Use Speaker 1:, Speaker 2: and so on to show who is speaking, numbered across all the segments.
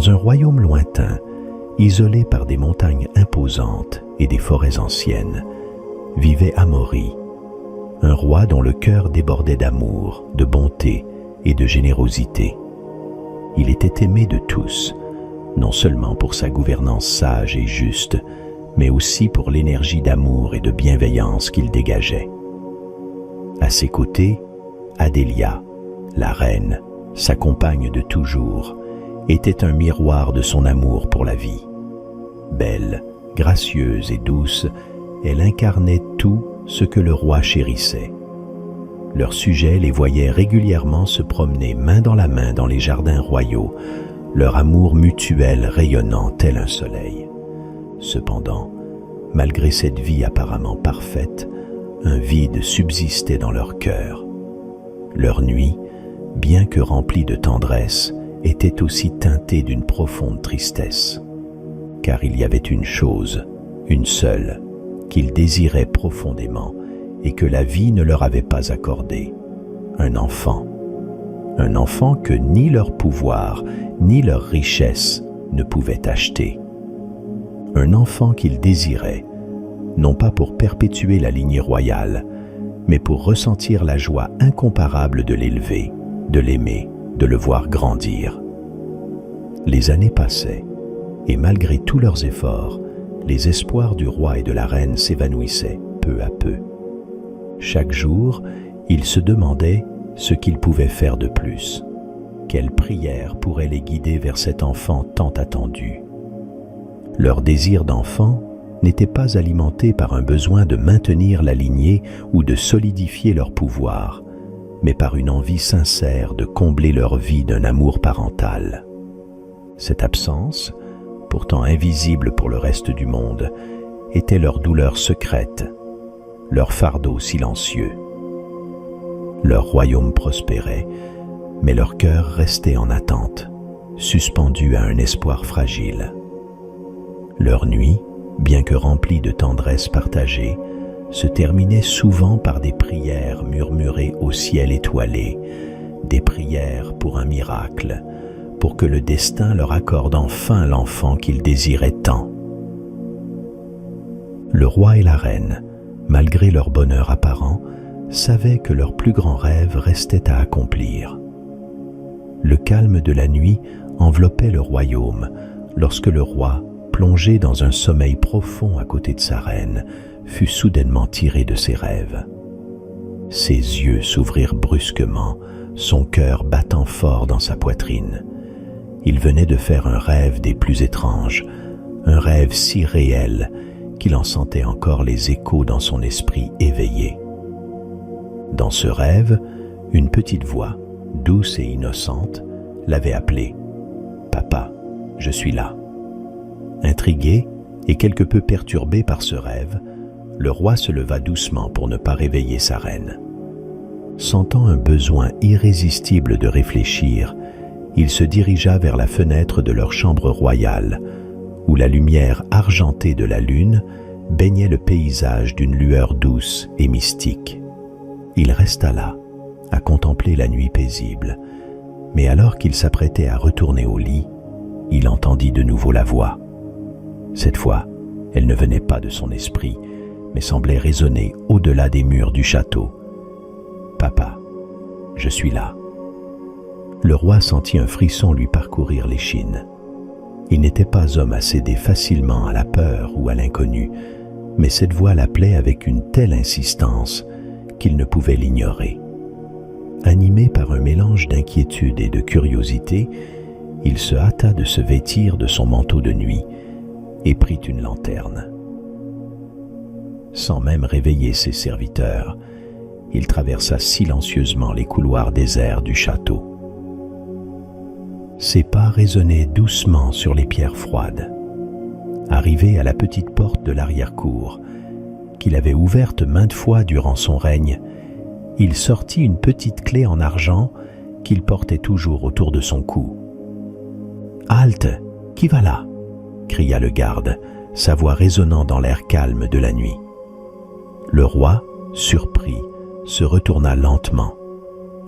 Speaker 1: Dans un royaume lointain, isolé par des montagnes imposantes et des forêts anciennes, vivait Amaury, un roi dont le cœur débordait d'amour, de bonté et de générosité. Il était aimé de tous, non seulement pour sa gouvernance sage et juste, mais aussi pour l'énergie d'amour et de bienveillance qu'il dégageait. À ses côtés, Adélia, la reine, sa compagne de toujours, était un miroir de son amour pour la vie. Belle, gracieuse et douce, elle incarnait tout ce que le roi chérissait. Leurs sujets les voyaient régulièrement se promener main dans la main dans les jardins royaux, leur amour mutuel rayonnant tel un soleil. Cependant, malgré cette vie apparemment parfaite, un vide subsistait dans leur cœur. Leur nuit, bien que remplie de tendresse, était aussi teintée d'une profonde tristesse. Car il y avait une chose, une seule, qu'ils désiraient profondément et que la vie ne leur avait pas accordée, un enfant. Un enfant que ni leur pouvoir, ni leur richesse ne pouvaient acheter. Un enfant qu'ils désiraient, non pas pour perpétuer la lignée royale, mais pour ressentir la joie incomparable de l'élever, de l'aimer, de le voir grandir. Les années passaient, et malgré tous leurs efforts, les espoirs du roi et de la reine s'évanouissaient peu à peu. Chaque jour, ils se demandaient ce qu'ils pouvaient faire de plus. Quelle prière pourrait les guider vers cet enfant tant attendu? Leur désir d'enfant n'était pas alimenté par un besoin de maintenir la lignée ou de solidifier leur pouvoir, mais par une envie sincère de combler leur vie d'un amour parental. Cette absence, pourtant invisible pour le reste du monde, était leur douleur secrète, leur fardeau silencieux. Leur royaume prospérait, mais leur cœur restait en attente, suspendu à un espoir fragile. Leur nuit, bien que remplie de tendresse partagée, se terminait souvent par des prières murmurées au ciel étoilé, des prières pour un miracle, pour que le destin leur accorde enfin l'enfant qu'ils désiraient tant. Le roi et la reine, malgré leur bonheur apparent, savaient que leur plus grand rêve restait à accomplir. Le calme de la nuit enveloppait le royaume lorsque le roi, plongé dans un sommeil profond à côté de sa reine, fut soudainement tiré de ses rêves. Ses yeux s'ouvrirent brusquement, son cœur battant fort dans sa poitrine. Il venait de faire un rêve des plus étranges, un rêve si réel qu'il en sentait encore les échos dans son esprit éveillé. Dans ce rêve, une petite voix, douce et innocente, l'avait appelé « Papa, je suis là ». Intrigué et quelque peu perturbé par ce rêve, le roi se leva doucement pour ne pas réveiller sa reine. Sentant un besoin irrésistible de réfléchir, il se dirigea vers la fenêtre de leur chambre royale, où la lumière argentée de la lune baignait le paysage d'une lueur douce et mystique. Il resta là, à contempler la nuit paisible, mais alors qu'il s'apprêtait à retourner au lit, il entendit de nouveau la voix. Cette fois, elle ne venait pas de son esprit, mais semblait résonner au-delà des murs du château. « Papa, je suis là. » Le roi sentit un frisson lui parcourir l'échine. Il n'était pas homme à céder facilement à la peur ou à l'inconnu, mais cette voix l'appelait avec une telle insistance qu'il ne pouvait l'ignorer. Animé par un mélange d'inquiétude et de curiosité, il se hâta de se vêtir de son manteau de nuit et prit une lanterne. Sans même réveiller ses serviteurs, il traversa silencieusement les couloirs déserts du château. Ses pas résonnaient doucement sur les pierres froides. Arrivé à la petite porte de l'arrière-cour, qu'il avait ouverte maintes fois durant son règne, il sortit une petite clé en argent qu'il portait toujours autour de son cou. « Halte, qui va là ?» cria le garde, sa voix résonnant dans l'air calme de la nuit. Le roi, surpris, se retourna lentement.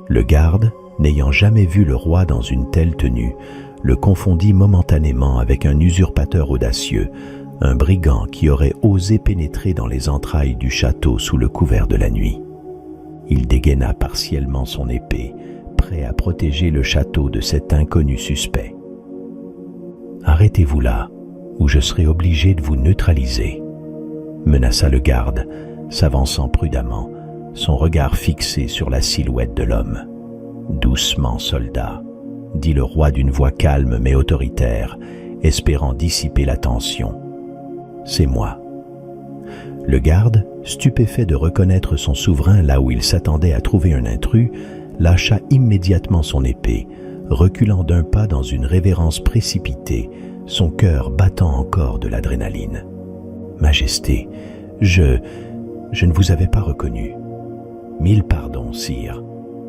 Speaker 1: Le garde, n'ayant jamais vu le roi dans une telle tenue, le confondit momentanément avec un usurpateur audacieux, un brigand qui aurait osé pénétrer dans les entrailles du château sous le couvert de la nuit. Il dégaina partiellement son épée, prêt à protéger le château de cet inconnu suspect. « Arrêtez-vous là, ou je serai obligé de vous neutraliser », menaça le garde, s'avançant prudemment, son regard fixé sur la silhouette de l'homme. « Doucement, soldat », dit le roi d'une voix calme mais autoritaire, espérant dissiper la tension. « C'est moi. » Le garde, stupéfait de reconnaître son souverain là où il s'attendait à trouver un intrus, lâcha immédiatement son épée, reculant d'un pas dans une révérence précipitée, son cœur battant encore de l'adrénaline. « Majesté, je ne vous avais pas reconnu. »« Mille pardons, sire, »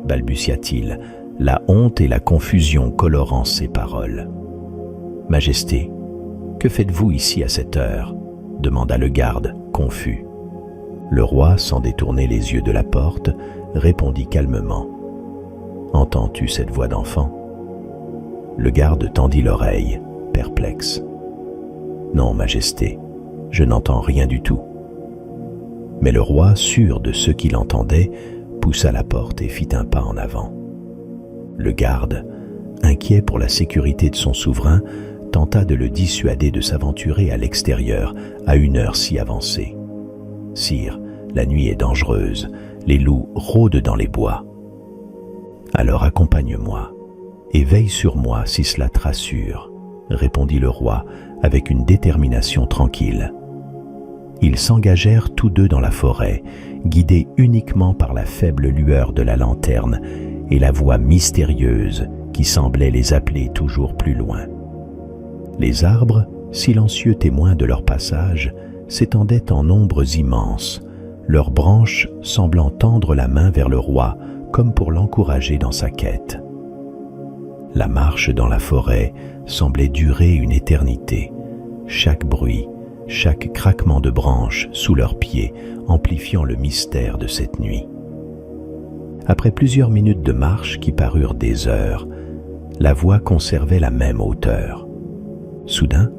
Speaker 1: balbutia-t-il, la honte et la confusion colorant ses paroles. « Majesté, que faites-vous ici à cette heure ?» demanda le garde, confus. Le roi, sans détourner les yeux de la porte, répondit calmement. « Entends-tu cette voix d'enfant » Le garde tendit l'oreille, perplexe. « Non, Majesté, je n'entends rien du tout. » Mais le roi, sûr de ce qu'il entendait, poussa la porte et fit un pas en avant. Le garde, inquiet pour la sécurité de son souverain, tenta de le dissuader de s'aventurer à l'extérieur à une heure si avancée. « Sire, la nuit est dangereuse, les loups rôdent dans les bois. »« Alors accompagne-moi et veille sur moi si cela te rassure, » répondit le roi avec une détermination tranquille. Ils s'engagèrent tous deux dans la forêt, guidés uniquement par la faible lueur de la lanterne et la voix mystérieuse qui semblait les appeler toujours plus loin. Les arbres, silencieux témoins de leur passage, s'étendaient en ombres immenses, leurs branches semblant tendre la main vers le roi comme pour l'encourager dans sa quête. La marche dans la forêt semblait durer une éternité, chaque bruit, chaque craquement de branches sous leurs pieds amplifiant le mystère de cette nuit. Après plusieurs minutes de marche qui parurent des heures, la voie conservait la même hauteur. Soudain,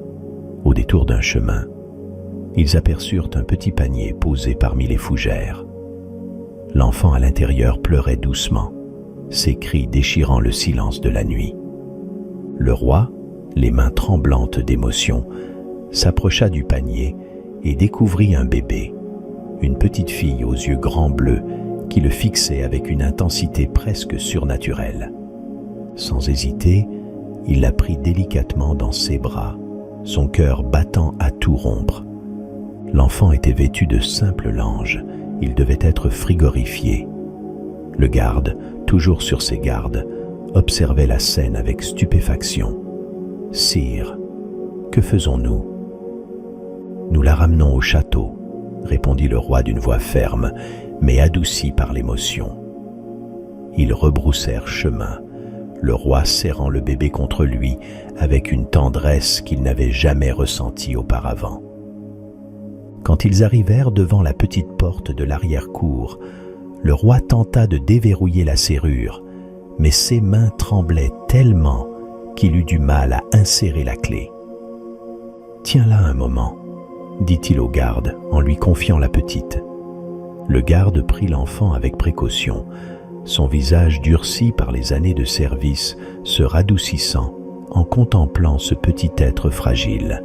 Speaker 1: au détour d'un chemin, ils aperçurent un petit panier posé parmi les fougères. L'enfant à l'intérieur pleurait doucement, ses cris déchirant le silence de la nuit. Le roi, les mains tremblantes d'émotion, s'approcha du panier et découvrit un bébé, une petite fille aux yeux grands bleus qui le fixait avec une intensité presque surnaturelle. Sans hésiter, il la prit délicatement dans ses bras, son cœur battant à tout rompre. L'enfant était vêtu de simple lange, il devait être frigorifié. Le garde, toujours sur ses gardes, observait la scène avec stupéfaction. « Sire, que faisons-nous » ? « Nous la ramenons au château, » répondit le roi d'une voix ferme, mais adoucie par l'émotion. Ils rebroussèrent chemin, le roi serrant le bébé contre lui avec une tendresse qu'il n'avait jamais ressentie auparavant. Quand ils arrivèrent devant la petite porte de l'arrière-cour, le roi tenta de déverrouiller la serrure, mais ses mains tremblaient tellement qu'il eut du mal à insérer la clé. « Tiens-la un moment », dit-il au garde en lui confiant la petite. Le garde prit l'enfant avec précaution, son visage durci par les années de service se radoucissant en contemplant ce petit être fragile.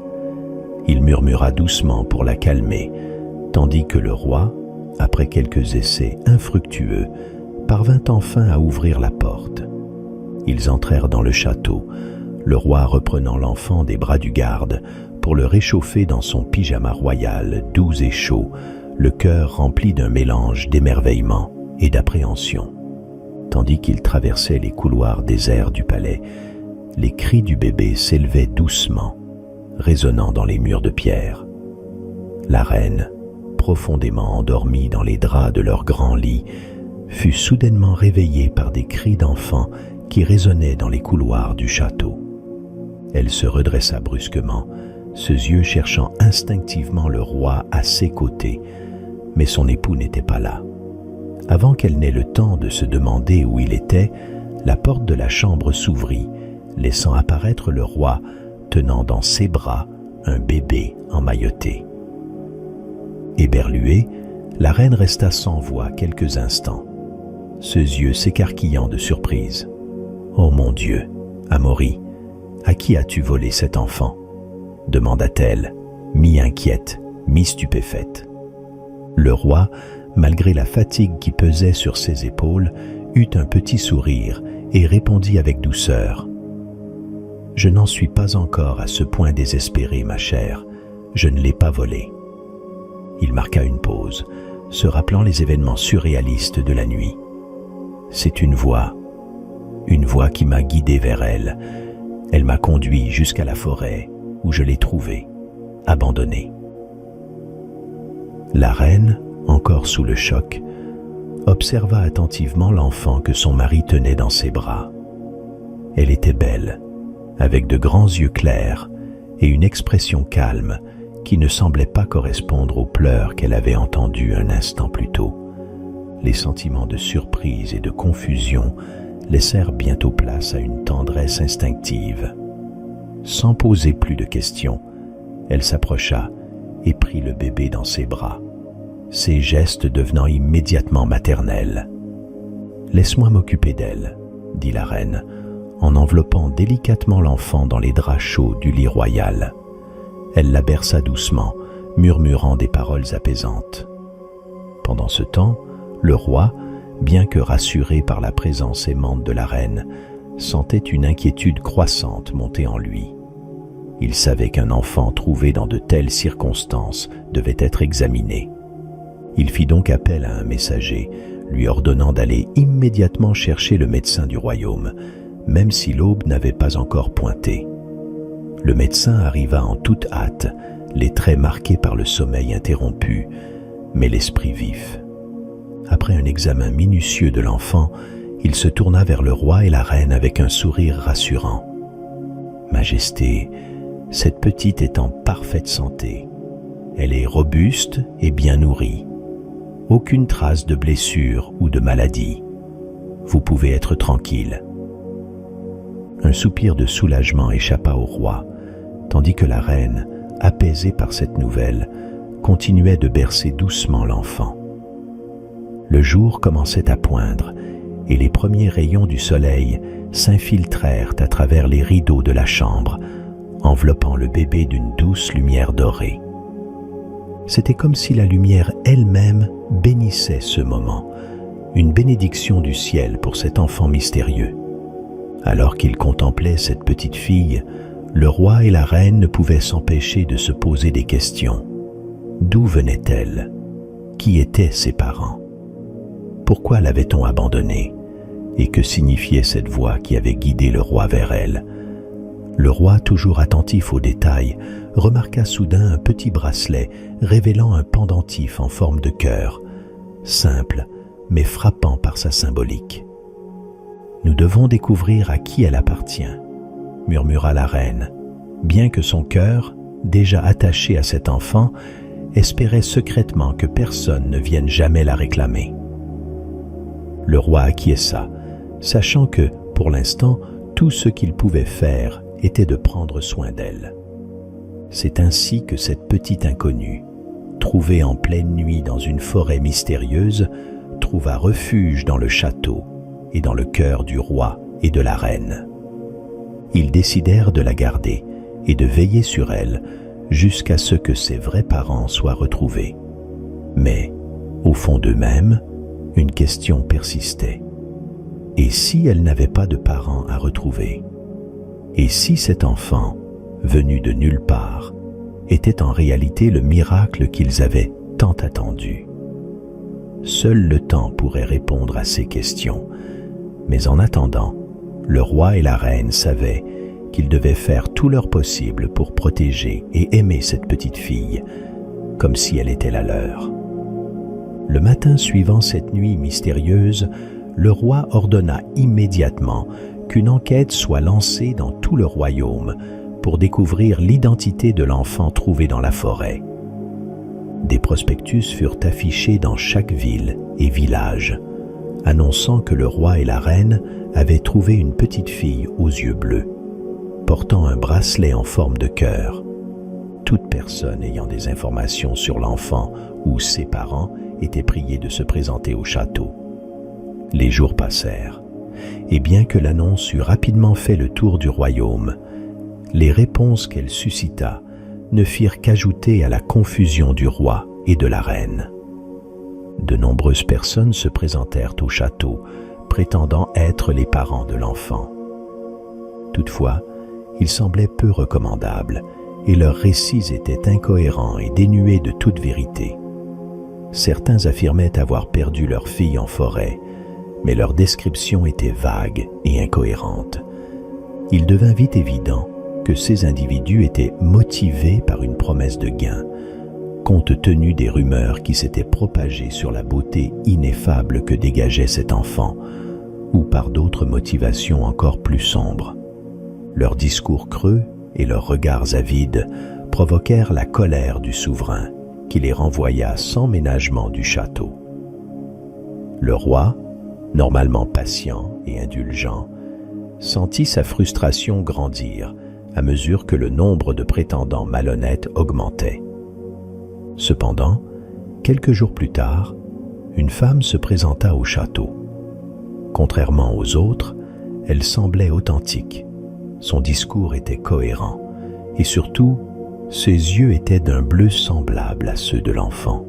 Speaker 1: Il murmura doucement pour la calmer, tandis que le roi, après quelques essais infructueux, parvint enfin à ouvrir la porte. Ils entrèrent dans le château, le roi reprenant l'enfant des bras du garde pour le réchauffer dans son pyjama royal doux et chaud, le cœur rempli d'un mélange d'émerveillement et d'appréhension. Tandis qu'il traversait les couloirs déserts du palais, les cris du bébé s'élevaient doucement, résonnant dans les murs de pierre. La reine, profondément endormie dans les draps de leur grand lit, fut soudainement réveillée par des cris d'enfants qui résonnaient dans les couloirs du château. Elle se redressa brusquement, ses yeux cherchant instinctivement le roi à ses côtés, mais son époux n'était pas là. Avant qu'elle n'ait le temps de se demander où il était, la porte de la chambre s'ouvrit, laissant apparaître le roi tenant dans ses bras un bébé emmailloté. Éberluée, la reine resta sans voix quelques instants, ses yeux s'écarquillant de surprise. « Oh mon Dieu, Amaury, à qui as-tu volé cet enfant ?» demanda-t-elle, mi-inquiète, mi-stupéfaite. Le roi, malgré la fatigue qui pesait sur ses épaules, eut un petit sourire et répondit avec douceur. « Je n'en suis pas encore à ce point désespéré, ma chère, je ne l'ai pas volé. » Il marqua une pause, se rappelant les événements surréalistes de la nuit. « C'est une voix qui m'a guidé vers elle. Elle m'a conduit jusqu'à la forêt où je l'ai trouvée, abandonnée. » La reine, encore sous le choc, observa attentivement l'enfant que son mari tenait dans ses bras. Elle était belle, avec de grands yeux clairs et une expression calme qui ne semblait pas correspondre aux pleurs qu'elle avait entendus un instant plus tôt. Les sentiments de surprise et de confusion laissèrent bientôt place à une tendresse instinctive. Sans poser plus de questions, elle s'approcha et prit le bébé dans ses bras, ses gestes devenant immédiatement maternels. « Laisse-moi m'occuper d'elle, » dit la reine, en enveloppant délicatement l'enfant dans les draps chauds du lit royal. Elle la berça doucement, murmurant des paroles apaisantes. Pendant ce temps, le roi, bien que rassuré par la présence aimante de la reine, sentait une inquiétude croissante monter en lui. Il savait qu'un enfant trouvé dans de telles circonstances devait être examiné. Il fit donc appel à un messager, lui ordonnant d'aller immédiatement chercher le médecin du royaume, même si l'aube n'avait pas encore pointé. Le médecin arriva en toute hâte, les traits marqués par le sommeil interrompu, mais l'esprit vif. Après un examen minutieux de l'enfant, il se tourna vers le roi et la reine avec un sourire rassurant. « Majesté, cette petite est en parfaite santé. Elle est robuste et bien nourrie. Aucune trace de blessure ou de maladie. Vous pouvez être tranquille. » Un soupir de soulagement échappa au roi, tandis que la reine, apaisée par cette nouvelle, continuait de bercer doucement l'enfant. Le jour commençait à poindre, et les premiers rayons du soleil s'infiltrèrent à travers les rideaux de la chambre, enveloppant le bébé d'une douce lumière dorée. C'était comme si la lumière elle-même bénissait ce moment, une bénédiction du ciel pour cet enfant mystérieux. Alors qu'il contemplait cette petite fille, le roi et la reine ne pouvaient s'empêcher de se poser des questions. D'où venait-elle? Qui étaient ses parents? Pourquoi l'avait-on abandonnée? Et que signifiait cette voix qui avait guidé le roi vers elle? Le roi, toujours attentif aux détails, remarqua soudain un petit bracelet révélant un pendentif en forme de cœur, simple mais frappant par sa symbolique. « Nous devons découvrir à qui elle appartient, » murmura la reine, bien que son cœur, déjà attaché à cet enfant, espérait secrètement que personne ne vienne jamais la réclamer. Le roi acquiesça, sachant que, pour l'instant, tout ce qu'il pouvait faire était de prendre soin d'elle. C'est ainsi que cette petite inconnue, trouvée en pleine nuit dans une forêt mystérieuse, trouva refuge dans le château et dans le cœur du roi et de la reine. Ils décidèrent de la garder et de veiller sur elle jusqu'à ce que ses vrais parents soient retrouvés. Mais, au fond d'eux-mêmes, une question persistait. Et si elle n'avait pas de parents à retrouver? Et si cet enfant, venu de nulle part, était en réalité le miracle qu'ils avaient tant attendu? Seul le temps pourrait répondre à ces questions, mais en attendant, le roi et la reine savaient qu'ils devaient faire tout leur possible pour protéger et aimer cette petite fille, comme si elle était la leur. Le matin suivant cette nuit mystérieuse, le roi ordonna immédiatement qu'une enquête soit lancée dans tout le royaume pour découvrir l'identité de l'enfant trouvé dans la forêt. Des prospectus furent affichés dans chaque ville et village, annonçant que le roi et la reine avaient trouvé une petite fille aux yeux bleus, portant un bracelet en forme de cœur. Toute personne ayant des informations sur l'enfant ou ses parents était priée de se présenter au château. Les jours passèrent, et bien que l'annonce eût rapidement fait le tour du royaume, les réponses qu'elle suscita ne firent qu'ajouter à la confusion du roi et de la reine. De nombreuses personnes se présentèrent au château, prétendant être les parents de l'enfant. Toutefois, ils semblaient peu recommandables, et leurs récits étaient incohérents et dénués de toute vérité. Certains affirmaient avoir perdu leur fille en forêt, mais leurs descriptions étaient vagues et incohérentes. Il devint vite évident que ces individus étaient motivés par une promesse de gain, compte tenu des rumeurs qui s'étaient propagées sur la beauté ineffable que dégageait cet enfant, ou par d'autres motivations encore plus sombres. Leurs discours creux et leurs regards avides provoquèrent la colère du souverain, qui les renvoya sans ménagement du château. Le roi, normalement patient et indulgent, sentit sa frustration grandir à mesure que le nombre de prétendants malhonnêtes augmentait. Cependant, quelques jours plus tard, une femme se présenta au château. Contrairement aux autres, elle semblait authentique. Son discours était cohérent et surtout, ses yeux étaient d'un bleu semblable à ceux de l'enfant.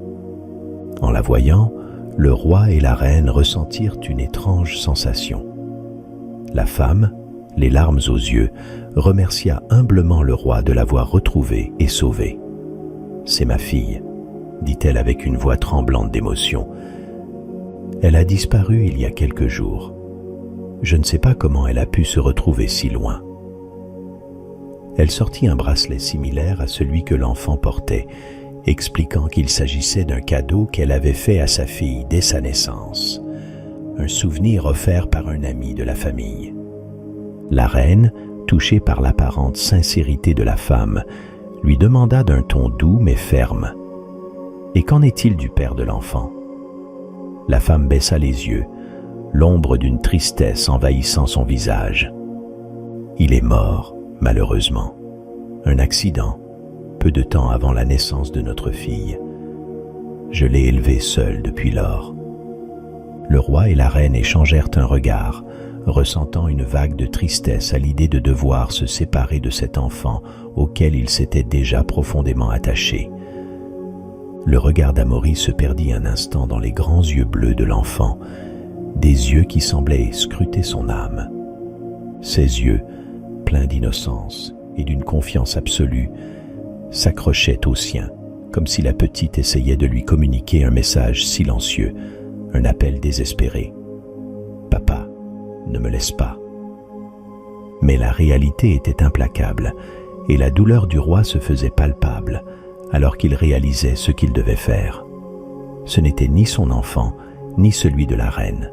Speaker 1: En la voyant, le roi et la reine ressentirent une étrange sensation. La femme, les larmes aux yeux, remercia humblement le roi de l'avoir retrouvée et sauvée. « C'est ma fille », dit-elle avec une voix tremblante d'émotion. « Elle a disparu il y a quelques jours. Je ne sais pas comment elle a pu se retrouver si loin. » Elle sortit un bracelet similaire à celui que l'enfant portait, expliquant qu'il s'agissait d'un cadeau qu'elle avait fait à sa fille dès sa naissance, un souvenir offert par un ami de la famille. La reine, touchée par l'apparente sincérité de la femme, lui demanda d'un ton doux mais ferme: « Et qu'en est-il du père de l'enfant ?» La femme baissa les yeux, l'ombre d'une tristesse envahissant son visage. « Il est mort, malheureusement. Un accident, peu de temps avant la naissance de notre fille. Je l'ai élevé seul depuis lors. » Le roi et la reine échangèrent un regard, ressentant une vague de tristesse à l'idée de devoir se séparer de cet enfant auquel ils s'étaient déjà profondément attachés. Le regard d'Amaury se perdit un instant dans les grands yeux bleus de l'enfant, des yeux qui semblaient scruter son âme. Ses yeux, pleins d'innocence et d'une confiance absolue, s'accrochaient aux siens, comme si la petite essayait de lui communiquer un message silencieux, un appel désespéré. « Papa, ne me laisse pas. » Mais la réalité était implacable, et la douleur du roi se faisait palpable, alors qu'il réalisait ce qu'il devait faire. Ce n'était ni son enfant, ni celui de la reine.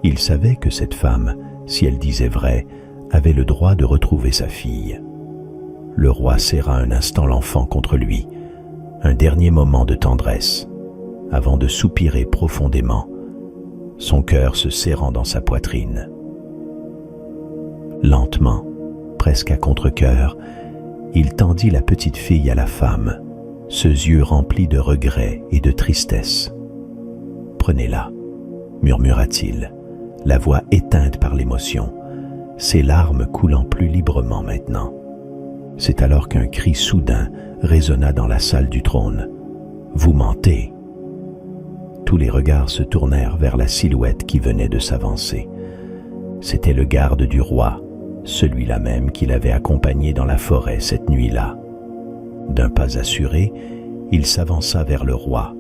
Speaker 1: Il savait que cette femme, si elle disait vrai, avait le droit de retrouver sa fille. Le roi serra un instant l'enfant contre lui, un dernier moment de tendresse, avant de soupirer profondément, son cœur se serrant dans sa poitrine. Lentement, presque à contre-cœur, il tendit la petite fille à la femme, ses yeux remplis de regret et de tristesse. « Prenez-la » murmura-t-il, la voix éteinte par l'émotion, ses larmes coulant plus librement maintenant. C'est alors qu'un cri soudain résonna dans la salle du trône. « Vous mentez !» Tous les regards se tournèrent vers la silhouette qui venait de s'avancer. C'était le garde du roi, celui-là même qui l'avait accompagné dans la forêt cette nuit-là. D'un pas assuré, il s'avança vers le roi,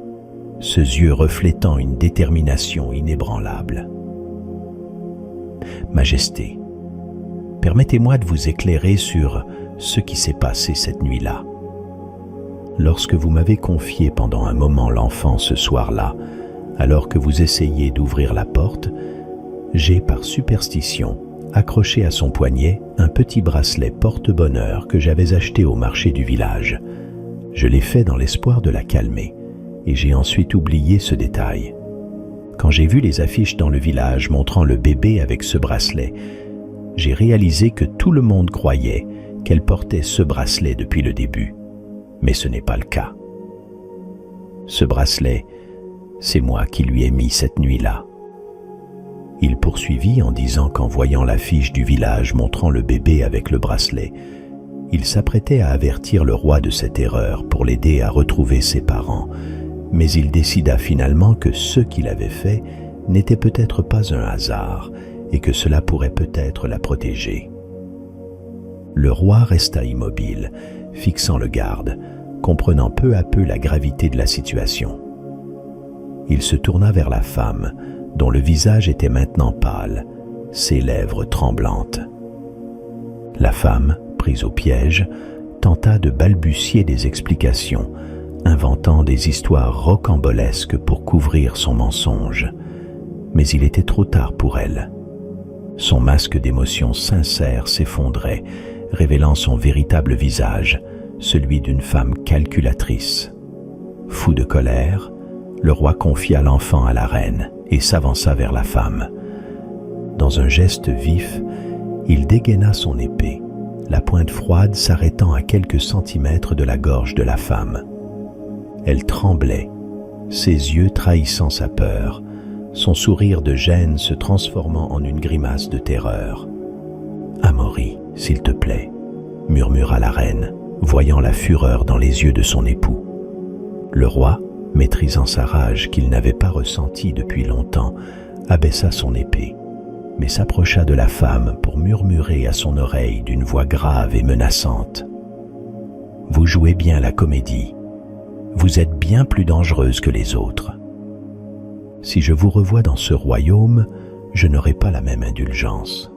Speaker 1: ses yeux reflétant une détermination inébranlable. « Majesté, permettez-moi de vous éclairer sur ce qui s'est passé cette nuit-là. Lorsque vous m'avez confié pendant un moment l'enfant ce soir-là, alors que vous essayiez d'ouvrir la porte, j'ai par superstition accroché à son poignet un petit bracelet porte-bonheur que j'avais acheté au marché du village. Je l'ai fait dans l'espoir de la calmer, et j'ai ensuite oublié ce détail. Quand j'ai vu les affiches dans le village montrant le bébé avec ce bracelet, j'ai réalisé que tout le monde croyait qu'elle portait ce bracelet depuis le début. Mais ce n'est pas le cas. Ce bracelet, c'est moi qui lui ai mis cette nuit-là. » Il poursuivit en disant qu'en voyant l'affiche du village montrant le bébé avec le bracelet, il s'apprêtait à avertir le roi de cette erreur pour l'aider à retrouver ses parents, mais il décida finalement que ce qu'il avait fait n'était peut-être pas un hasard et que cela pourrait peut-être la protéger. Le roi resta immobile, fixant le garde, comprenant peu à peu la gravité de la situation. Il se tourna vers la femme, dont le visage était maintenant pâle, ses lèvres tremblantes. La femme, prise au piège, tenta de balbutier des explications, inventant des histoires rocambolesques pour couvrir son mensonge. Mais il était trop tard pour elle. Son masque d'émotion sincère s'effondrait, révélant son véritable visage, celui d'une femme calculatrice. Fou de colère, le roi confia l'enfant à la reine et s'avança vers la femme. Dans un geste vif, il dégaina son épée, la pointe froide s'arrêtant à quelques centimètres de la gorge de la femme. Elle tremblait, ses yeux trahissant sa peur, son sourire de gêne se transformant en une grimace de terreur. « Amaury, s'il te plaît, » murmura la reine, voyant la fureur dans les yeux de son époux. Le roi, maîtrisant sa rage qu'il n'avait pas ressentie depuis longtemps, abaissa son épée, mais s'approcha de la femme pour murmurer à son oreille d'une voix grave et menaçante. « Vous jouez bien la comédie. Vous êtes bien plus dangereuse que les autres. Si je vous revois dans ce royaume, je n'aurai pas la même indulgence. »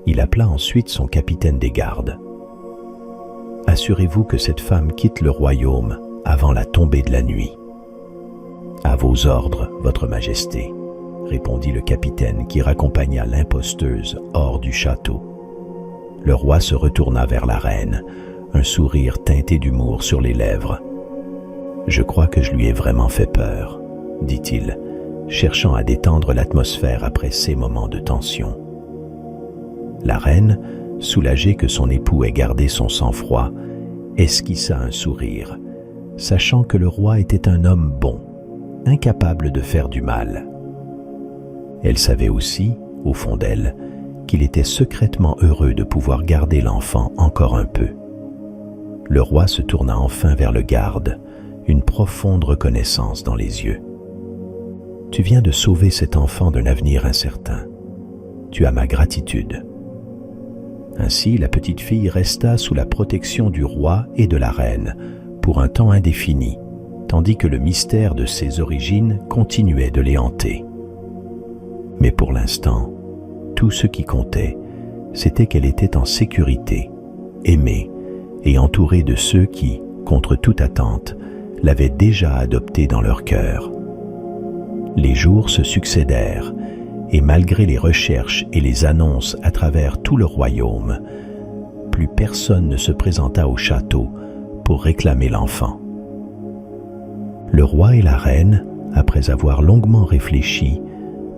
Speaker 1: Il appela ensuite son capitaine des gardes. « Assurez-vous que cette femme quitte le royaume avant la tombée de la nuit. »« À vos ordres, votre majesté, » répondit le capitaine qui raccompagna l'imposteuse hors du château. Le roi se retourna vers la reine, un sourire teinté d'humour sur les lèvres. « Je crois que je lui ai vraiment fait peur, » dit-il, cherchant à détendre l'atmosphère après ces moments de tension. La reine, soulagée que son époux ait gardé son sang-froid, esquissa un sourire, sachant que le roi était un homme bon, incapable de faire du mal. Elle savait aussi, au fond d'elle, qu'il était secrètement heureux de pouvoir garder l'enfant encore un peu. Le roi se tourna enfin vers le garde, une profonde reconnaissance dans les yeux. « Tu viens de sauver cet enfant d'un avenir incertain. Tu as ma gratitude. » Ainsi, la petite fille resta sous la protection du roi et de la reine pour un temps indéfini, tandis que le mystère de ses origines continuait de les hanter. Mais pour l'instant, tout ce qui comptait, c'était qu'elle était en sécurité, aimée et entourée de ceux qui, contre toute attente, l'avaient déjà adoptée dans leur cœur. Les jours se succédèrent, et malgré les recherches et les annonces à travers tout le royaume, plus personne ne se présenta au château pour réclamer l'enfant. Le roi et la reine, après avoir longuement réfléchi,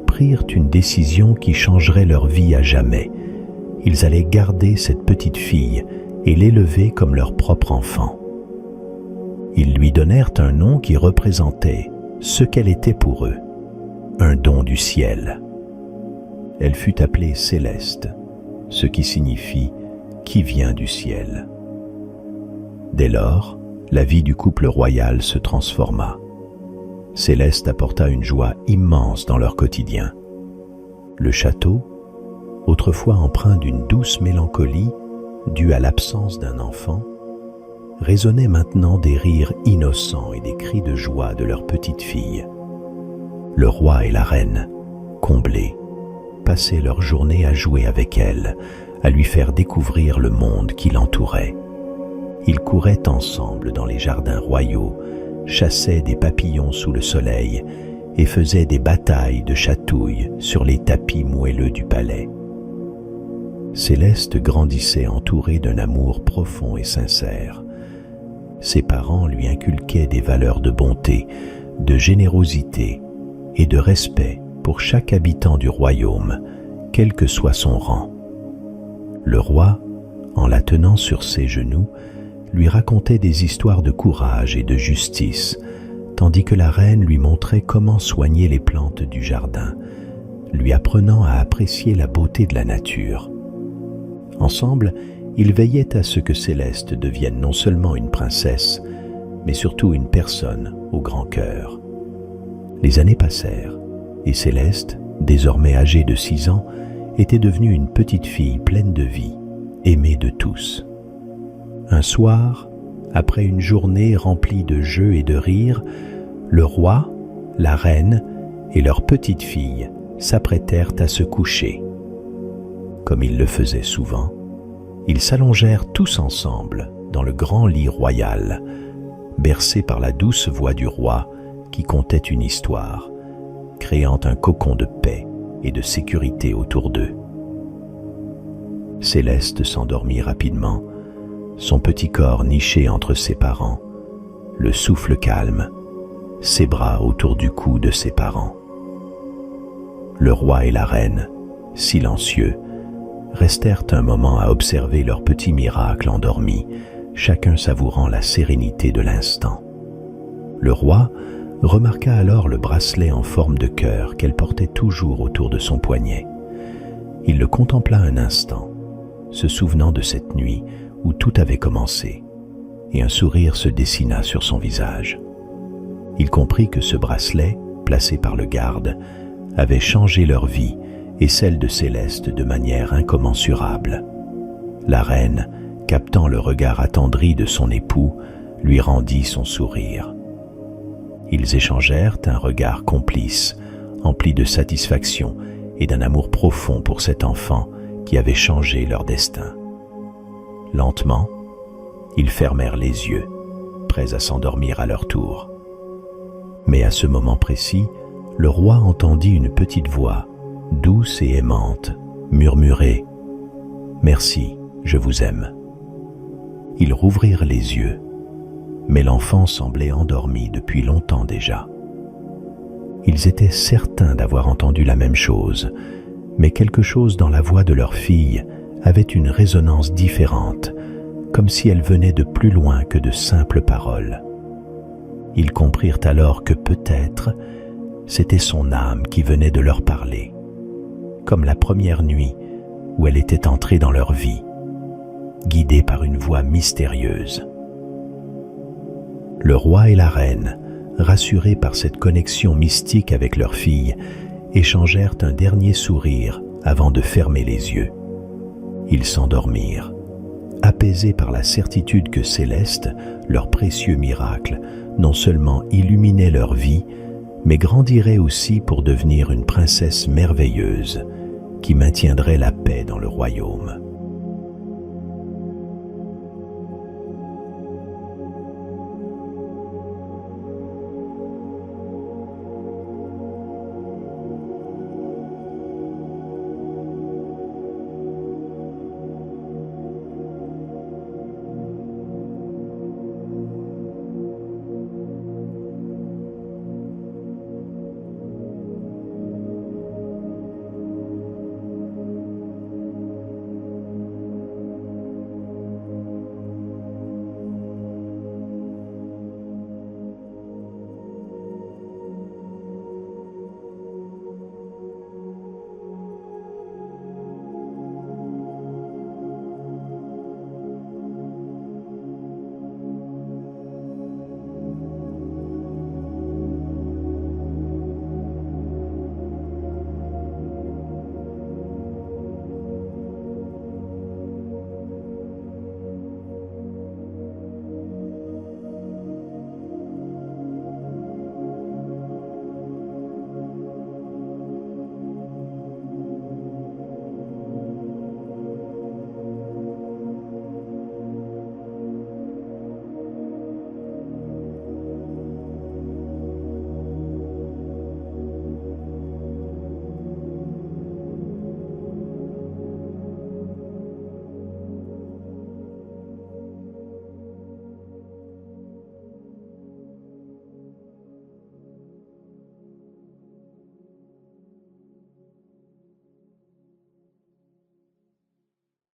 Speaker 1: prirent une décision qui changerait leur vie à jamais. Ils allaient garder cette petite fille et l'élever comme leur propre enfant. Ils lui donnèrent un nom qui représentait ce qu'elle était pour eux, un don du ciel. Elle fut appelée Céleste, ce qui signifie « qui vient du ciel ». Dès lors, la vie du couple royal se transforma. Céleste apporta une joie immense dans leur quotidien. Le château, autrefois empreint d'une douce mélancolie due à l'absence d'un enfant, résonnait maintenant des rires innocents et des cris de joie de leur petite fille. Le roi et la reine, comblés, passaient leur journée à jouer avec elle, à lui faire découvrir le monde qui l'entourait. Ils couraient ensemble dans les jardins royaux, chassaient des papillons sous le soleil et faisaient des batailles de chatouilles sur les tapis moelleux du palais. Céleste grandissait entourée d'un amour profond et sincère. Ses parents lui inculquaient des valeurs de bonté, de générosité et de respect pour chaque habitant du royaume, quel que soit son rang. Le roi, en la tenant sur ses genoux, lui racontait des histoires de courage et de justice, tandis que la reine lui montrait comment soigner les plantes du jardin, lui apprenant à apprécier la beauté de la nature. Ensemble, ils veillaient à ce que Céleste devienne non seulement une princesse, mais surtout une personne au grand cœur. Les années passèrent, et Céleste, désormais âgée de 6 ans, était devenue une petite fille pleine de vie, aimée de tous. Un soir, après une journée remplie de jeux et de rires, le roi, la reine et leur petite fille s'apprêtèrent à se coucher. Comme ils le faisaient souvent, ils s'allongèrent tous ensemble dans le grand lit royal, bercés par la douce voix du roi qui contait une histoire, créant un cocon de paix et de sécurité autour d'eux. Céleste s'endormit rapidement, son petit corps niché entre ses parents, le souffle calme, ses bras autour du cou de ses parents. Le roi et la reine, silencieux, restèrent un moment à observer leur petit miracle endormi, chacun savourant la sérénité de l'instant. Le roi remarqua alors le bracelet en forme de cœur qu'elle portait toujours autour de son poignet. Il le contempla un instant, se souvenant de cette nuit où tout avait commencé, et un sourire se dessina sur son visage. Il comprit que ce bracelet, placé par le garde, avait changé leur vie et celle de Céleste de manière incommensurable. La reine, captant le regard attendri de son époux, lui rendit son sourire. Ils échangèrent un regard complice, empli de satisfaction et d'un amour profond pour cet enfant qui avait changé leur destin. Lentement, ils fermèrent les yeux, prêts à s'endormir à leur tour. Mais à ce moment précis, le roi entendit une petite voix, douce et aimante, murmurer « Merci, je vous aime ». Ils rouvrirent les yeux, mais l'enfant semblait endormi depuis longtemps déjà. Ils étaient certains d'avoir entendu la même chose, mais quelque chose dans la voix de leur fille avait une résonance différente, comme si elle venait de plus loin que de simples paroles. Ils comprirent alors que peut-être c'était son âme qui venait de leur parler, comme la première nuit où elle était entrée dans leur vie, guidée par une voix mystérieuse. Le roi et la reine, rassurés par cette connexion mystique avec leur fille, échangèrent un dernier sourire avant de fermer les yeux. Ils s'endormirent, apaisés par la certitude que Céleste, leur précieux miracle, non seulement illuminait leur vie, mais grandirait aussi pour devenir une princesse merveilleuse qui maintiendrait la paix dans le royaume.